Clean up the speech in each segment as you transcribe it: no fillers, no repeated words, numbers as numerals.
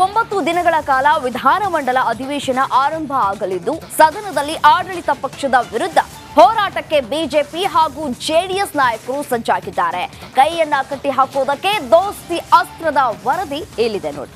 9 ದಿನಗಳ ಕಾಲ ವಿಧಾನಮಂಡಲ ಅಧಿವೇಶನ ಆರಂಭ ಆಗಲಿದ್ದು ಸದನದಲ್ಲಿ ಆಡಳಿತ ಪಕ್ಷದ ವಿರುದ್ಧ ಹೋರಾಟಕ್ಕೆ ಬಿಜೆಪಿ ಹಾಗೂ ಜೆಡಿಎಸ್ ನಾಯಕರು ಸಜ್ಜಾಗಿದ್ದಾರೆ. ಕೈಯನ್ನ ಕಟ್ಟಿ ಹಾಕುವುದಕ್ಕೆ ದೋಸ್ತಿ ಅಸ್ತ್ರದ ವರದಿ ಇಲ್ಲಿದೆ ನೋಡಿ.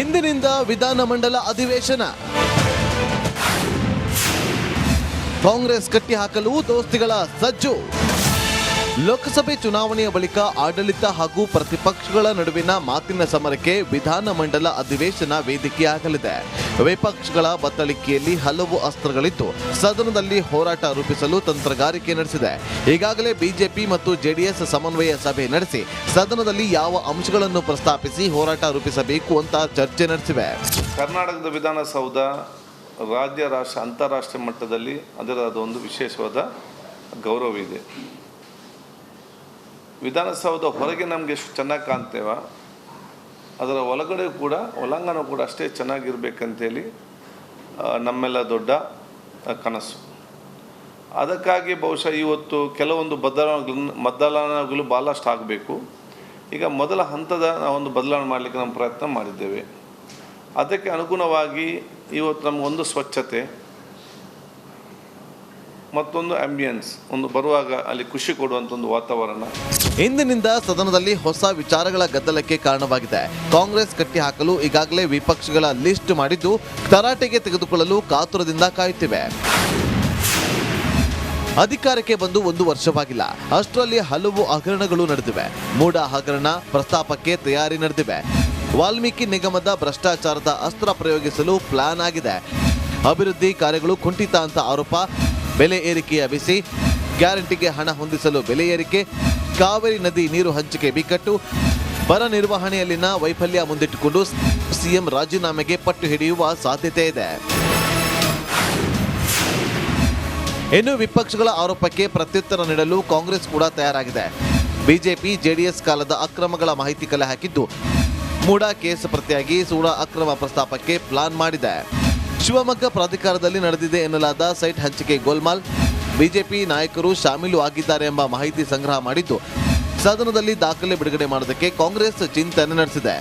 ಇಂದಿನಿಂದ ವಿಧಾನಮಂಡಲ ಅಧಿವೇಶನ. ಕಾಂಗ್ರೆಸ್ ಕಟ್ಟಿ ಹಾಕಲು ದೋಸ್ತಿಗಳ ಸಜ್ಜು. ಲೋಕಸಭೆ ಚುನಾವಣೆಯ ಬಳಿಕ ಆಡಳಿತ ಹಾಗೂ ಪ್ರತಿಪಕ್ಷಗಳ ನಡುವಿನ ಮಾತಿನ ಸಮರಕ್ಕೆ ವಿಧಾನಮಂಡಲ ಅಧಿವೇಶನ ವೇದಿಕೆಯಾಗಲಿದೆ. ವಿಪಕ್ಷಗಳ ಬತ್ತಳಿಕೆಯಲ್ಲಿ ಹಲವು ಅಸ್ತ್ರಗಳಿದ್ದು ಸದನದಲ್ಲಿ ಹೋರಾಟ ರೂಪಿಸಲು ತಂತ್ರಗಾರಿಕೆ ನಡೆಸಿದೆ. ಈಗಾಗಲೇ ಬಿಜೆಪಿ ಮತ್ತು ಜೆಡಿಎಸ್ ಸಮನ್ವಯ ಸಭೆ ನಡೆಸಿ ಸದನದಲ್ಲಿ ಯಾವ ಅಂಶಗಳನ್ನು ಪ್ರಸ್ತಾಪಿಸಿ ಹೋರಾಟ ರೂಪಿಸಬೇಕು ಅಂತ ಚರ್ಚೆ ನಡೆಸಿವೆ. ಕರ್ನಾಟಕದ ವಿಧಾನಸೌಧ ರಾಜ್ಯ, ರಾಷ್ಟ್ರ, ಅಂತಾರಾಷ್ಟ್ರೀಯ ಮಟ್ಟದಲ್ಲಿ ಅದರ ಒಂದು ವಿಶೇಷವಾದ ಗೌರವ ಇದೆ. ವಿಧಾನಸೌಧ ಹೊರಗೆ ನಮಗೆ ಎಷ್ಟು ಚೆನ್ನಾಗಿ ಕಾಣ್ತೇವ, ಅದರ ಒಳಗಡೆ ಕೂಡ ಒಳಾಂಗಣ ಕೂಡ ಅಷ್ಟೇ ಚೆನ್ನಾಗಿರ್ಬೇಕಂತೇಳಿ ನಮ್ಮೆಲ್ಲ ದೊಡ್ಡ ಕನಸು. ಅದಕ್ಕಾಗಿ ಬಹುಶಃ ಇವತ್ತು ಕೆಲವೊಂದು ಬದಲಾವಣೆಗಳು ಭಾಳಷ್ಟು ಆಗಬೇಕು. ಈಗ ಮೊದಲ ಹಂತದ ಒಂದು ಬದಲಾವಣೆ ಮಾಡಲಿಕ್ಕೆ ನಾವು ಪ್ರಯತ್ನ ಮಾಡಿದ್ದೇವೆ. ಅದಕ್ಕೆ ಅನುಗುಣವಾಗಿ ಇವತ್ತು ನಮಗೊಂದು ಸ್ವಚ್ಛತೆ ಮತ್ತೊಂದು ಆಂಬಿಯನ್ಸ್, ಒಂದು ಬರುವಾಗ ಅಲ್ಲಿ ಖುಷಿ ಕೊಡುವಂಥ ಒಂದು ವಾತಾವರಣ. ಇಂದಿನಿಂದ ಸದನದಲ್ಲಿ ಹೊಸ ವಿಚಾರಗಳ ಗದ್ದಲಕ್ಕೆ ಕಾರಣವಾಗಿದೆ. ಕಾಂಗ್ರೆಸ್ ಕಟ್ಟಿ ಹಾಕಲು ಈಗಾಗಲೇ ವಿಪಕ್ಷಗಳ ಲಿಸ್ಟ್ ಮಾಡಿದ್ದು ತರಾಟೆಗೆ ತೆಗೆದುಕೊಳ್ಳಲು ಕಾತುರದಿಂದ ಕಾಯುತ್ತಿವೆ. ಅಧಿಕಾರಕ್ಕೆ ಬಂದು 1 ವರ್ಷವಾಗಿಲ್ಲ, ಅಷ್ಟರಲ್ಲಿ ಹಲವು ಹಗರಣಗಳು ನಡೆದಿವೆ. ಮೂಡ ಹಗರಣ ಪ್ರಸ್ತಾಪಕ್ಕೆ ತಯಾರಿ ನಡೆದಿವೆ. ವಾಲ್ಮೀಕಿ ನಿಗಮದ ಭ್ರಷ್ಟಾಚಾರದ ಅಸ್ತ್ರ ಪ್ರಯೋಗಿಸಲು ಪ್ಲಾನ್ ಆಗಿದೆ. ಅಭಿವೃದ್ಧಿ ಕಾರ್ಯಗಳು ಕುಂಠಿತ ಅಂತ ಆರೋಪ. ಬೆಲೆ ಏರಿಕೆಯ ಬಿಸಿ, ಗ್ಯಾರಂಟಿಗೆ ಹಣ ಹೊಂದಿಸಲು ಬೆಲೆ ಏರಿಕೆ, ಕಾವೇರಿ ನದಿ ನೀರು ಹಂಚಿಕೆ ಬಿಕ್ಕಟ್ಟು, ಬರ ನಿರ್ವಹಣೆಯಲ್ಲಿನ ವೈಫಲ್ಯ ಮುಂದಿಟ್ಟುಕೊಂಡು ಸಿಎಂ ರಾಜೀನಾಮೆಗೆ ಪಟ್ಟು ಹಿಡಿಯುವ ಸಾಧ್ಯತೆ ಇದೆ. ಇನ್ನು ವಿಪಕ್ಷಗಳ ಆರೋಪಕ್ಕೆ ಪ್ರತ್ಯುತ್ತರ ನೀಡಲು ಕಾಂಗ್ರೆಸ್ ಕೂಡ ತಯಾರಾಗಿದೆ. ಬಿಜೆಪಿ ಜೆಡಿಎಸ್ ಕಾಲದ ಅಕ್ರಮಗಳ ಮಾಹಿತಿ ಕಲೆ ಹಾಕಿದ್ದು ಮೂಡ ಕೇಸ್ ಪ್ರತಿಯಾಗಿ ಸೂಡ ಅಕ್ರಮ ಪ್ರಸ್ತಾಪಕ್ಕೆ ಪ್ಲಾನ್ ಮಾಡಿದೆ. ಶಿವಮೊಗ್ಗ ಪ್ರಾಧಿಕಾರದಲ್ಲಿ ನಡೆದಿದೆ ಎನ್ನಲಾದ ಸೈಟ್ ಹಂಚಿಕೆ ಗೋಲ್ಮಾಲ್, ಬಿಜೆಪಿ ನಾಯಕರು ಶಾಮೀಲು ಆಗಿದ್ದಾರೆ ಎಂಬ ಮಾಹಿತಿ ಸಂಗ್ರಹ ಮಾಡಿದ್ದು ಸದನದಲ್ಲಿ ದಾಖಲೆ ಬಿಡುಗಡೆ ಮಾಡೋದಕ್ಕೆ ಕಾಂಗ್ರೆಸ್ ಚಿಂತನೆ ನಡೆಸಿದೆ.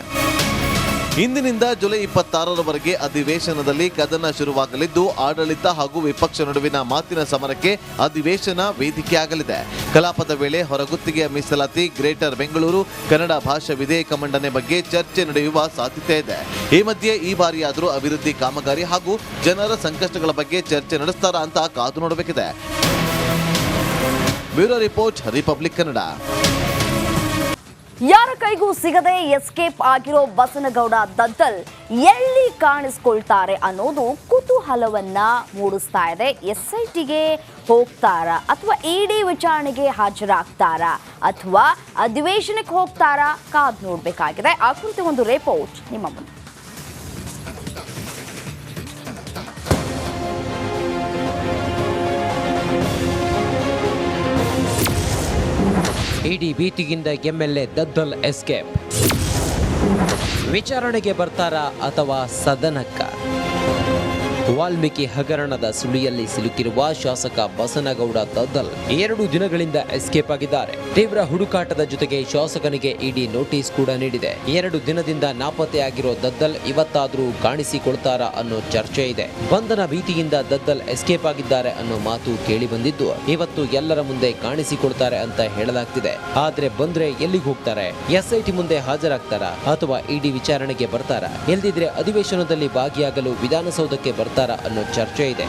ಇಂದಿನಿಂದ ಜುಲೈ 26ರವರೆಗೆ ಅಧಿವೇಶನದಲ್ಲಿ ಕದನ ಶುರುವಾಗಲಿದ್ದು ಆಡಳಿತ ಹಾಗೂ ವಿಪಕ್ಷ ನಡುವಿನ ಮಾತಿನ ಸಮರಕ್ಕೆ ಅಧಿವೇಶನ ವೇದಿಕೆಯಾಗಲಿದೆ. ಕಲಾಪದ ವೇಳೆ ಹೊರಗುತ್ತಿಗೆಯ ಮೀಸಲಾತಿ, ಗ್ರೇಟರ್ ಬೆಂಗಳೂರು, ಕನ್ನಡ ಭಾಷಾ ವಿಧೇಯಕ ಮಂಡನೆ ಬಗ್ಗೆ ಚರ್ಚೆ ನಡೆಯುವ ಸಾಧ್ಯತೆ ಇದೆ. ಈ ಮಧ್ಯೆ ಈ ಬಾರಿಯಾದರೂ ಅಭಿವೃದ್ಧಿ ಕಾಮಗಾರಿ ಹಾಗೂ ಜನರ ಸಂಕಷ್ಟಗಳ ಬಗ್ಗೆ ಚರ್ಚೆ ನಡೆಸ್ತಾರಾ ಅಂತ ಕಾದು ನೋಡಬೇಕಿದೆ. Bureau report, Republic Kannada. ಯಾರ ಕೈಗೂ ಸಿಗದೆ ಎಸ್ಕೇಪ್ ಆಗಿರೋ ಬಸನಗೌಡ ದದ್ದಲ್ ಎಲ್ಲಿ ಕಾಣಿಸ್ಕೊಳ್ತಾರೆ ಅನ್ನೋದು ಕುತೂಹಲವನ್ನ ಮೂಡಿಸ್ತಾ ಇದೆ. ಎಸ್ಐಟಿಗೆ ಹೋಗ್ತಾರಾ ಅಥವಾ ಇಡಿ ವಿಚಾರಣೆಗೆ ಹಾಜರಾಗ್ತಾರಾ ಅಥವಾ ಅಧಿವೇಶನಕ್ಕೆ ಹೋಗ್ತಾರಾ ಕಾದು ನೋಡಬೇಕಾಗಿದೆ. ಆ ಕುರಿತು ಒಂದು ರಿಪೋರ್ಟ್ ನಿಮ್ಮ ಮುಂದೆ. ಇಡಿ ಭೀತಿಗಿಂದ ಎಂಎಲ್ಎ ದದ್ದಲ್ ಎಸ್ಕೇಪ್. ವಿಚಾರಣೆಗೆ ಬರ್ತಾರಾ ಅಥವಾ ಸದನಕ್ಕ? ವಾಲ್ಮೀಕಿ ಹಗರಣದ ಸುಳಿಯಲ್ಲಿ ಸಿಲುಕಿರುವ ಶಾಸಕ ಬಸನಗೌಡ ದದ್ದಲ್ 2 ದಿನಗಳಿಂದ ಎಸ್ಕೇಪ್ ಆಗಿದ್ದಾರೆ. ತೀವ್ರ ಹುಡುಕಾಟದ ಜೊತೆಗೆ ಶಾಸಕನಿಗೆ ಇಡಿ ನೋಟಿಸ್ ಕೂಡ ನೀಡಿದೆ. 2 ದಿನದಿಂದ ನಾಪತ್ತೆಯಾಗಿರೋ ದದ್ದಲ್ ಇವತ್ತಾದ್ರೂ ಕಾಣಿಸಿಕೊಳ್ತಾರಾ ಅನ್ನೋ ಚರ್ಚೆ ಇದೆ. ಬಂಧನ ಭೀತಿಯಿಂದ ದದ್ದಲ್ ಎಸ್ಕೇಪ್ ಆಗಿದ್ದಾರೆ ಅನ್ನೋ ಮಾತು ಕೇಳಿ ಬಂದಿದ್ದು ಇವತ್ತು ಎಲ್ಲರ ಮುಂದೆ ಕಾಣಿಸಿಕೊಳ್ತಾರೆ ಅಂತ ಹೇಳಲಾಗ್ತಿದೆ. ಆದ್ರೆ ಬಂದ್ರೆ ಎಲ್ಲಿಗೆ ಹೋಗ್ತಾರೆ? ಎಸ್ಐಟಿ ಮುಂದೆ ಹಾಜರಾಗ್ತಾರಾ ಅಥವಾ ಇಡಿ ವಿಚಾರಣೆಗೆ ಬರ್ತಾರಾ? ಎಲ್ದಿದ್ರೆ ಅಧಿವೇಶನದಲ್ಲಿ ಭಾಗಿಯಾಗಲು ವಿಧಾನಸೌಧಕ್ಕೆ ಬರ್ತಾರಾ ಅನ್ನೋ ಚರ್ಚೆ ಇದೆ.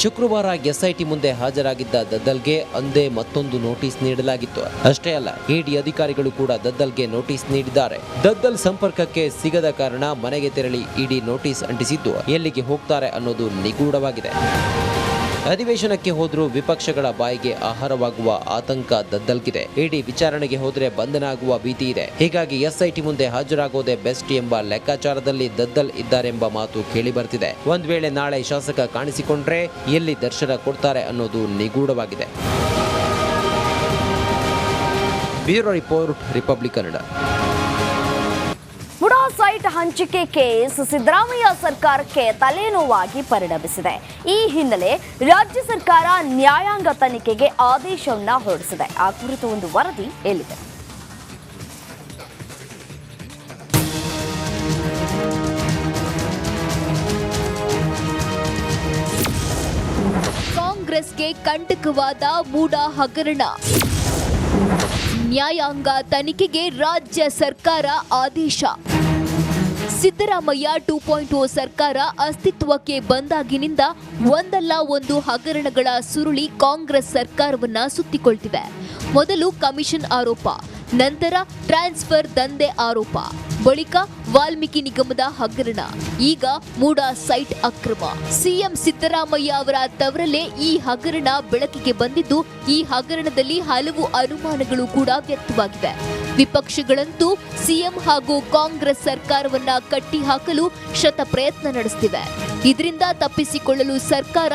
ಶುಕ್ರವಾರ ಎಸ್ಐಟಿ ಮುಂದೆ ಹಾಜರಾಗಿದ್ದ ದದ್ದಲ್ಗೆ ಅಂದೇ ಮತ್ತೊಂದು ನೋಟಿಸ್ ನೀಡಲಾಗಿತ್ತು. ಅಷ್ಟೇ ಅಲ್ಲ, ಇಡಿ ಅಧಿಕಾರಿಗಳು ಕೂಡ ದದ್ದಲ್ಗೆ ನೋಟಿಸ್ ನೀಡಿದ್ದಾರೆ. ದದ್ದಲ್ ಸಂಪರ್ಕಕ್ಕೆ ಸಿಗದ ಕಾರಣ ಮನೆಗೆ ತೆರಳಿ ಇಡಿ ನೋಟಿಸ್ ಅಂಟಿಸಿದ್ದು ಎಲ್ಲಿಗೆ ಹೋಗ್ತಾರೆ ಅನ್ನೋದು ನಿಗೂಢವಾಗಿದೆ. ಅಧಿವೇಶನಕ್ಕೆ ಹೋದ್ರೂ ವಿಪಕ್ಷಗಳ ಬಾಯಿಗೆ ಆಹಾರವಾಗುವ ಆತಂಕ ದದ್ದಲ್ಗಿದೆ. ಇಡಿ ವಿಚಾರಣೆಗೆ ಹೋದ್ರೆ ಬಂಧನ ಆಗುವ ಭೀತಿ ಇದೆ. ಹೀಗಾಗಿ ಎಸ್ಐಟಿ ಮುಂದೆ ಹಾಜರಾಗೋದೇ ಬೆಸ್ಟ್ ಎಂಬ ಲೆಕ್ಕಾಚಾರದಲ್ಲಿ ದದ್ದಲ್ ಇದ್ದಾರೆಂಬ ಮಾತು ಕೇಳಿ ಬರ್ತಿದೆ. ಒಂದ್ ವೇಳೆ ನಾಳೆ ಶಾಸಕ ಕಾಣಿಸಿಕೊಂಡ್ರೆ ಎಲ್ಲಿ ದರ್ಶನ ಕೊಡ್ತಾರೆ ಅನ್ನೋದು ನಿಗೂಢವಾಗಿದೆ. Bureau report, Republic Kannada. MUDA site ಹಂಚಿಕೆ ಕೇಸ್ ಸಿದ್ದರಾಮಯ್ಯ ಸರ್ಕಾರಕ್ಕೆ ತಲೆನೋವಾಗಿ ಪರಿಣಮಿಸಿದೆ. ಈ ಹಿನ್ನೆಲೆ ರಾಜ್ಯ ಸರ್ಕಾರ ನ್ಯಾಯಾಂಗ ತನಿಖೆಗೆ ಆದೇಶವನ್ನ ಹೊರಡಿಸಿದೆ. ಆ ಕುರಿತು ಒಂದು ವರದಿ ಎಲ್ಲಿದೆ. ಕಾಂಗ್ರೆಸ್ಗೆ ಕಂಟಕವಾದ ಮೂಡಾ ಹಗರಣ. ನ್ಯಾಯಾಂಗ ತನಿಖೆಗೆ ರಾಜ್ಯ ಸರ್ಕಾರ ಆದೇಶ. ಸಿದ್ದರಾಮಯ್ಯ 2.0 ಸರ್ಕಾರ ಅಸ್ತಿತ್ವಕ್ಕೆ ಬಂದಾಗಿನಿಂದ ಒಂದಲ್ಲ ಒಂದು ಹಗರಣಗಳ ಸುರುಳಿ ಕಾಂಗ್ರೆಸ್ ಸರ್ಕಾರವನ್ನ ಸುತ್ತಿಕೊಳ್ತಿವೆ. ಮೊದಲು ಕಮಿಷನ್ ಆರೋಪ, ನಂತರ ಟ್ರಾನ್ಸ್ಫರ್ ದಂಧೆ ಆರೋಪ, ಬಳಿಕ ವಾಲ್ಮೀಕಿ ನಿಗಮದ ಹಗರಣ, ಈಗ ಮೂಡಾ ಸೈಟ್ ಅಕ್ರಮ. ಸಿಎಂ ಸಿದ್ದರಾಮಯ್ಯ ಅವರ ತವರಲ್ಲೇ ಈ ಹಗರಣ ಬೆಳಕಿಗೆ ಬಂದಿದ್ದು, ಈ ಹಗರಣದಲ್ಲಿ ಹಲವು ಅನುಮಾನಗಳು ಕೂಡ ವ್ಯಕ್ತವಾಗಿವೆ. ವಿಪಕ್ಷಗಳಂತೂ ಸಿಎಂ ಹಾಗೂ ಕಾಂಗ್ರೆಸ್ ಸರ್ಕಾರವನ್ನ ಕಟ್ಟಿಹಾಕಲು ಶತ ಪ್ರಯತ್ನ ನಡೆಸುತ್ತಿವೆ. ಇದರಿಂದ ತಪ್ಪಿಸಿಕೊಳ್ಳಲು ಸರ್ಕಾರ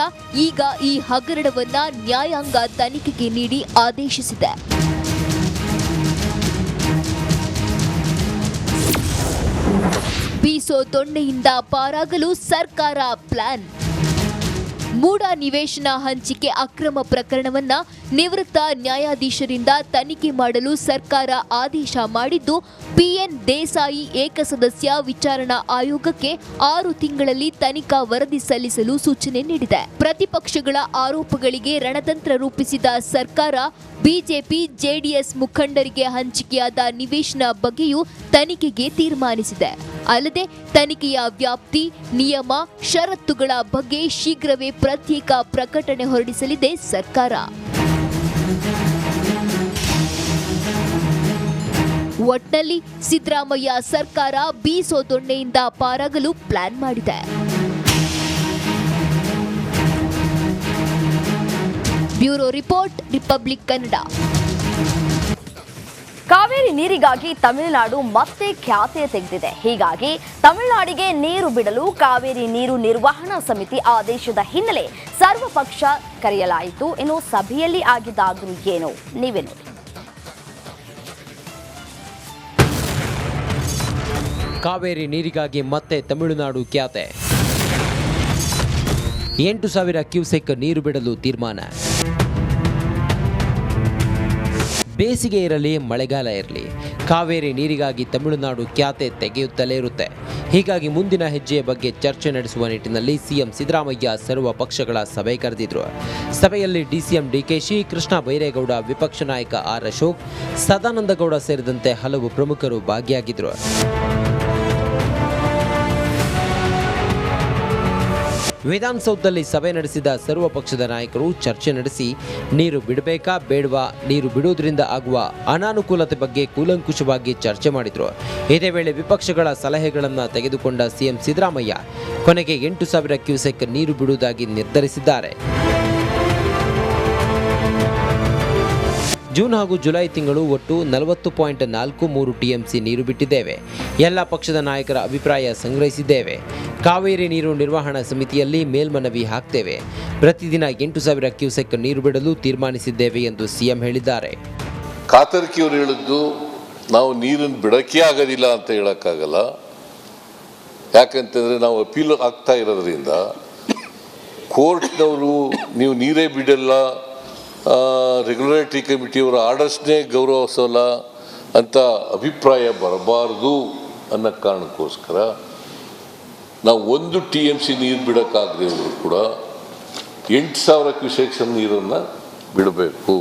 ಈಗ ಈ ಹಗರಣವನ್ನ ನ್ಯಾಯಾಂಗ ತನಿಖೆಗೆ ನೀಡಿ ಆದೇಶಿಸಿದೆ. ಬೀಸೋ ದೊಣ್ಣೆಯಿಂದ ಪಾರಾಗಲು ಸರ್ಕಾರ ಪ್ಲಾನ್. ಮೂಡಾ ನಿವೇಶನ ಹಂಚಿಕೆ ಅಕ್ರಮ ಪ್ರಕರಣವನ್ನ ನಿವೃತ್ತ ನ್ಯಾಯಾಧೀಶರಿಂದ ತನಿಖೆ ಮಾಡಲು ಸರ್ಕಾರ ಆದೇಶ ಮಾಡಿದ್ದು, ಪಿಎನ್ ದೇಸಾಯಿ ಏಕಸದಸ್ಯ ವಿಚಾರಣಾ ಆಯೋಗಕ್ಕೆ 6 ತಿಂಗಳಲ್ಲಿ ತನಿಖಾ ವರದಿ ಸಲ್ಲಿಸಲು ಸೂಚನೆ ನೀಡಿದೆ. ಪ್ರತಿಪಕ್ಷಗಳ ಆರೋಪಗಳಿಗೆ ರಣತಂತ್ರ ರೂಪಿಸಿದ ಸರ್ಕಾರ ಬಿಜೆಪಿ ಜೆಡಿಎಸ್ ಮುಖಂಡರಿಗೆ ಹಂಚಿಕೆಯಾದ ನಿವೇಶನ ಬಗ್ಗೆಯೂ ತನಿಖೆಗೆ ತೀರ್ಮಾನಿಸಿದೆ. ಅಲ್ಲದೆ ತನಿಖೆಯ ವ್ಯಾಪ್ತಿ, ನಿಯಮ, ಷರತ್ತುಗಳ ಬಗ್ಗೆ ಶೀಘ್ರವೇ ಪ್ರತ್ಯೇಕ ಪ್ರಕಟಣೆ ಹೊರಡಿಸಲಿದೆ ಸರ್ಕಾರ. ಒಟ್ನಲ್ಲಿ ಸಿದ್ದರಾಮಯ್ಯ ಸರ್ಕಾರ ಬೀಸೋ ದೊಣ್ಣೆಯಿಂದ ಪಾರಾಗಲು ಪ್ಲಾನ್ ಮಾಡಿದೆ. Bureau report, Republic Kannada. Kaveri ನೀರಿಗಾಗಿ ತಮಿಳುನಾಡು ಮತ್ತೆ ಖ್ಯಾತೆ ತೆಗೆದಿದೆ. ಹೀಗಾಗಿ ತಮಿಳುನಾಡಿಗೆ ನೀರು ಬಿಡಲು ಕಾವೇರಿ ನೀರು ನಿರ್ವಹಣಾ ಸಮಿತಿ ಆದೇಶದ ಹಿನ್ನೆಲೆ ಸರ್ವಪಕ್ಷ ಕರೆಯಲಾಯಿತು. ಇನ್ನು ಸಭೆಯಲ್ಲಿ ಆಗಿದ್ದಾದ್ರೂ ಏನೋ ನೀವೇ ನೋಡಿ. ಕಾವೇರಿ ನೀರಿಗಾಗಿ ಮತ್ತೆ ತಮಿಳುನಾಡು ಖ್ಯಾತೆ. 8,000 ಕ್ಯೂಸೆಕ್ ನೀರು ಬಿಡಲು ತೀರ್ಮಾನ. ಬೇಸಿಗೆ ಇರಲಿ, ಮಳೆಗಾಲ ಇರಲಿ, ಕಾವೇರಿ ನೀರಿಗಾಗಿ ತಮಿಳುನಾಡು ಖ್ಯಾತೆ ತೆಗೆಯುತ್ತಲೇ ಇರುತ್ತೆ. ಹೀಗಾಗಿ ಮುಂದಿನ ಹೆಜ್ಜೆಯ ಬಗ್ಗೆ ಚರ್ಚೆ ನಡೆಸುವ ನಿಟ್ಟಿನಲ್ಲಿ ಸಿಎಂ ಸಿದ್ದರಾಮಯ್ಯ ಸರ್ವ ಪಕ್ಷಗಳ ಸಭೆ ಕರೆದಿದ್ರು. ಸಭೆಯಲ್ಲಿ ಡಿಸಿಎಂ ಡಿಕೆಶಿ, ಕೃಷ್ಣ ಬೈರೇಗೌಡ, ವಿಪಕ್ಷ ನಾಯಕ ಆರ್ ಅಶೋಕ್, ಸದಾನಂದಗೌಡ ಸೇರಿದಂತೆ ಹಲವು ಪ್ರಮುಖರು ಭಾಗಿಯಾಗಿದ್ರು. ವಿಧಾನಸೌಧದಲ್ಲಿ ಸಭೆ ನಡೆಸಿದ ಸರ್ವ ಪಕ್ಷದ ನಾಯಕರು ಚರ್ಚೆ ನಡೆಸಿ ನೀರು ಬಿಡಬೇಕಾ ಬೇಡವಾ, ನೀರು ಬಿಡುವುದರಿಂದ ಆಗುವ ಅನಾನುಕೂಲತೆ ಬಗ್ಗೆ ಕೂಲಂಕುಷವಾಗಿ ಚರ್ಚೆ ಮಾಡಿದರು. ಇದೇ ವೇಳೆ ವಿಪಕ್ಷಗಳ ಸಲಹೆಗಳನ್ನು ತೆಗೆದುಕೊಂಡ ಸಿಎಂ ಸಿದ್ದರಾಮಯ್ಯ ಕೊನೆಗೆ 8,000 ಕ್ಯೂಸೆಕ್ ನೀರು ಬಿಡುವುದಾಗಿ ನಿರ್ಧರಿಸಿದ್ದಾರೆ. ಜೂನ್ ಹಾಗೂ ಜುಲೈ ತಿಂಗಳು ಒಟ್ಟು 40.43 ಟಿಎಂಸಿ ನೀರು ಬಿಟ್ಟಿದ್ದೇವೆ. ಎಲ್ಲ ಪಕ್ಷದ ನಾಯಕರ ಅಭಿಪ್ರಾಯ ಸಂಗ್ರಹಿಸಿದ್ದೇವೆ. ಕಾವೇರಿ ನೀರು ನಿರ್ವಹಣಾ ಸಮಿತಿಯಲ್ಲಿ ಮೇಲ್ಮನವಿ ಹಾಕ್ತೇವೆ. ಪ್ರತಿದಿನ 8,000 ಕ್ಯೂಸೆಕ್ ನೀರು ಬಿಡಲು ತೀರ್ಮಾನಿಸಿದ್ದೇವೆ ಎಂದು ಸಿಎಂ ಹೇಳಿದ್ದಾರೆ. ಕಾತರ್ಕಿಯವರು ಹೇಳಿದ್ದು ನಾವು ನೀರನ್ನು ಬಿಡೋಕ್ಕೆ ಆಗೋದಿಲ್ಲ ಅಂತ ಹೇಳೋಕ್ಕಾಗಲ್ಲ. ಯಾಕಂತಂದರೆ ನಾವು ಅಪೀಲ್ ಆಗ್ತಾ ಇರೋದ್ರಿಂದ ಕೋರ್ಟ್ನವರು ನೀವು ನೀರೇ ಬಿಡಲ್ಲ, ರೆಗ್ಯುಲೇಟರಿ ಕಮಿಟಿಯವರ ಆರ್ಡರ್ಸ್ನೇ ಗೌರವಿಸೋಲ್ಲ ಅಂತ ಅಭಿಪ್ರಾಯ ಬರಬಾರ್ದು ಅನ್ನೋ ಕಾರಣಕ್ಕೋಸ್ಕರ ನಾವು 1 TMC ನೀರು ಬಿಡೋಕ್ಕಾಗದೇ ಇದ್ರೂ ಕೂಡ 8,000 ಕ್ಯೂಸೆಕ್ಸ್ ನೀರನ್ನು ಬಿಡಬೇಕು.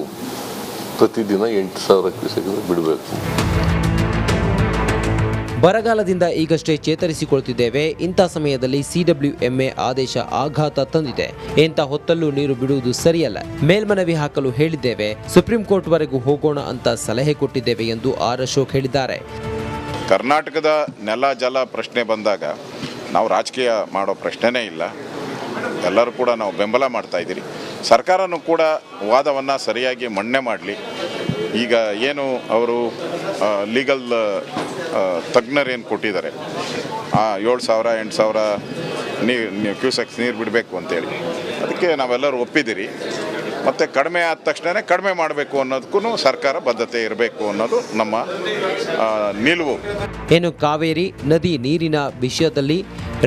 ಪ್ರತಿದಿನ 8,000 ಕ್ಯೂಸೆಕ್ ಬಿಡಬೇಕು. ಬರಗಾಲದಿಂದ ಈಗಷ್ಟೇ ಚೇತರಿಸಿಕೊಳ್ತಿದ್ದೇವೆ. ಇಂಥ ಸಮಯದಲ್ಲಿ CWMA ಆದೇಶ ಆಘಾತ ತಂದಿದೆ. ಇಂಥ ಹೊತ್ತಲ್ಲೂ ನೀರು ಬಿಡುವುದು ಸರಿಯಲ್ಲ. ಮೇಲ್ಮನವಿ ಹಾಕಲು ಹೇಳಿದ್ದೇವೆ. ಸುಪ್ರೀಂ ಕೋರ್ಟ್ ವರೆಗೂ ಹೋಗೋಣ ಅಂತ ಸಲಹೆ ಕೊಟ್ಟಿದ್ದೇವೆ ಎಂದು ಆರ್ ಅಶೋಕ್ ಹೇಳಿದ್ದಾರೆ. ಕರ್ನಾಟಕದ ನೆಲ ಜಲ ಪ್ರಶ್ನೆ ಬಂದಾಗ ನಾವು ರಾಜಕೀಯ ಮಾಡೋ ಪ್ರಶ್ನೆನೇ ಇಲ್ಲ. ಎಲ್ಲರೂ ಕೂಡ ನಾವು ಬೆಂಬಲ ಮಾಡ್ತಾ ಇದ್ದೀರಿ. ಸರ್ಕಾರನೂ ಕೂಡ ವಾದವನ್ನು ಸರಿಯಾಗಿ ಮನ್ನಣೆ ಮಾಡಲಿ. ಈಗ ಏನು ಅವರು ಲೀಗಲ್ ತಜ್ಞರು ಏನು ಕೊಟ್ಟಿದ್ದಾರೆ, 7,000 8,000 ಕ್ಯೂಸೆಕ್ಸ್ ನೀರು ಬಿಡಬೇಕು ಅಂತೇಳಿ, ಅದಕ್ಕೆ ನಾವೆಲ್ಲರೂ ಒಪ್ಪಿದ್ದೀರಿ. ಮತ್ತು ಕಡಿಮೆ ಆದ ತಕ್ಷಣ ಕಡಿಮೆ ಮಾಡಬೇಕು ಅನ್ನೋದಕ್ಕೂ ಸರ್ಕಾರ ಬದ್ಧತೆ ಇರಬೇಕು ಅನ್ನೋದು ನಮ್ಮ ನಿಲುವು. ಏನು ಕಾವೇರಿ ನದಿ ನೀರಿನ ವಿಷಯದಲ್ಲಿ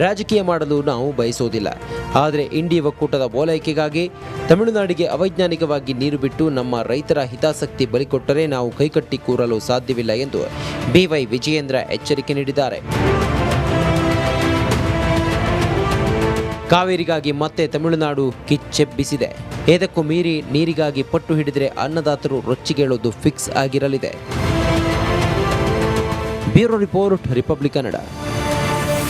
ರಾಜಕೀಯ ಮಾಡಲು ನಾವು ಬಯಸೋದಿಲ್ಲ. ಆದರೆ ಇಂಡಿ ಒಕ್ಕೂಟದ ಓಲೈಕೆಗಾಗಿ ತಮಿಳುನಾಡಿಗೆ ಅವೈಜ್ಞಾನಿಕವಾಗಿ ನೀರು ಬಿಟ್ಟು ನಮ್ಮ ರೈತರ ಹಿತಾಸಕ್ತಿ ಬಲಿಕೊಟ್ಟರೆ ನಾವು ಕೈಕಟ್ಟಿ ಕೂರಲು ಸಾಧ್ಯವಿಲ್ಲ ಎಂದು BY ವಿಜಯೇಂದ್ರ ಎಚ್ಚರಿಕೆ ನೀಡಿದ್ದಾರೆ. ಕಾವೇರಿಗಾಗಿ ಮತ್ತೆ ತಮಿಳುನಾಡು ಕಿಚ್ಚೆಬ್ಬಿಸಿದೆ. ಇದಕ್ಕೂ ಮೀರಿ ನೀರಿಗಾಗಿ ಪಟ್ಟು ಹಿಡಿದರೆ ಅನ್ನದಾತರು ರೊಚ್ಚಿಗೇಳೋದು ಫಿಕ್ಸ್ ಆಗಿರಲಿದೆ. Bureau report, Republic Kannada.